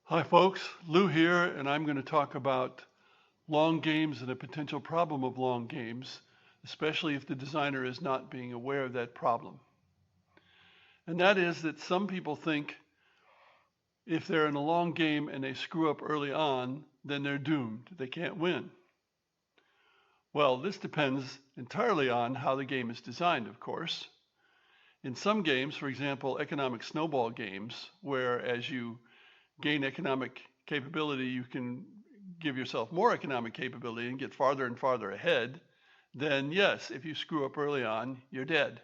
Hi folks, Lou here, and I'm going to talk about long games and a potential problem of long games, especially if the designer is not being aware of that problem. And that is that some people think if they're in a long game and they screw up early on, then they're doomed. They can't win. Well, this depends entirely on how the game is designed, of course. In some games, for example, economic snowball games, where as you gain economic capability, you can give yourself more economic capability and get farther and farther ahead, then yes, if you screw up early on, you're dead.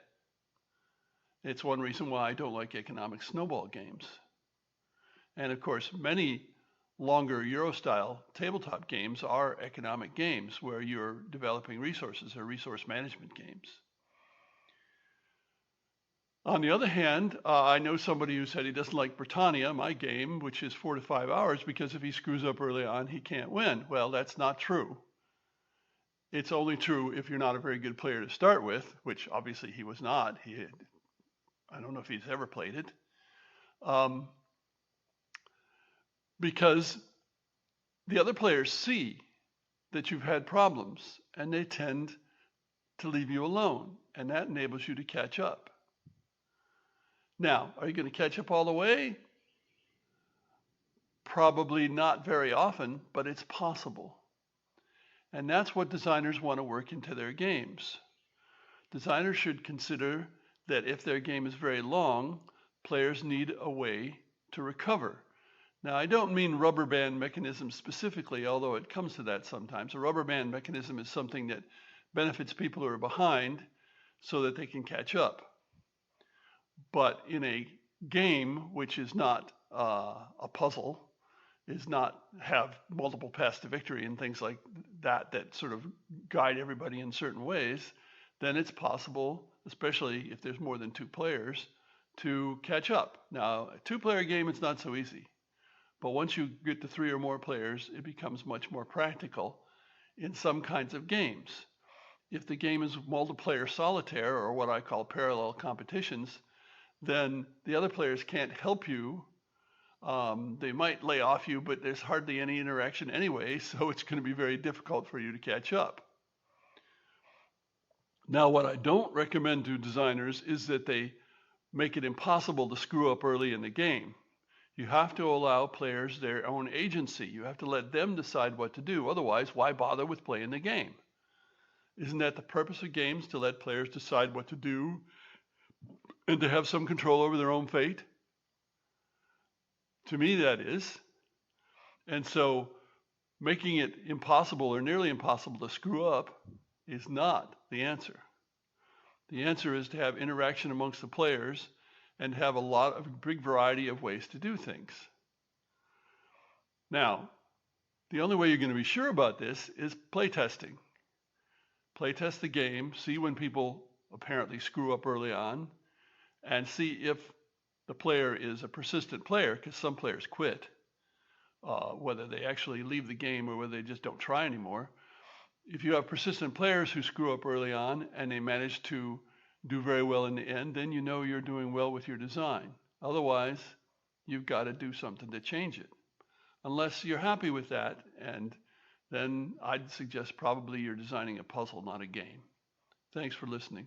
It's one reason why I don't like economic snowball games. And of course, many longer Euro-style tabletop games are economic games where you're developing resources or resource management games. On the other hand, I know somebody who said he doesn't like Britannia, my game, which is 4 to 5 hours, because if he screws up early on, he can't win. Well, that's not true. It's only true if you're not a very good player to start with, which obviously he was not. I don't know if he's ever played it. Because the other players see that you've had problems, and they tend to leave you alone, and that enables you to catch up. Now, are you going to catch up all the way? Probably not very often, but it's possible. And that's what designers want to work into their games. Designers should consider that if their game is very long, players need a way to recover. Now, I don't mean rubber band mechanisms specifically, although it comes to that sometimes. A rubber band mechanism is something that benefits people who are behind so that they can catch up. But in a game, which is not a puzzle, is not have multiple paths to victory and things like that that sort of guide everybody in certain ways, then it's possible, especially if there's more than two players, to catch up. Now, a two-player game, it's not so easy. But once you get to three or more players, it becomes much more practical in some kinds of games. If the game is multiplayer solitaire, or what I call parallel competitions, then the other players can't help you. They might lay off you, but there's hardly any interaction anyway, so it's going to be very difficult for you to catch up. Now, what I don't recommend to designers is that they make it impossible to screw up early in the game. You have to allow players their own agency. You have to let them decide what to do. Otherwise, why bother with playing the game? Isn't that the purpose of games, to let players decide what to do and to have some control over their own fate? To me, that is. And so making it impossible or nearly impossible to screw up is not the answer. The answer is to have interaction amongst the players and have a big variety of ways to do things. Now, the only way you're going to be sure about this is playtesting. Playtest the game, see when people apparently screw up early on, and see if the player is a persistent player, because some players quit, whether they actually leave the game or whether they just don't try anymore. If you have persistent players who screw up early on and they manage to do very well in the end, then you know you're doing well with your design. Otherwise, you've got to do something to change it. Unless you're happy with that, and then I'd suggest probably you're designing a puzzle, not a game. Thanks for listening.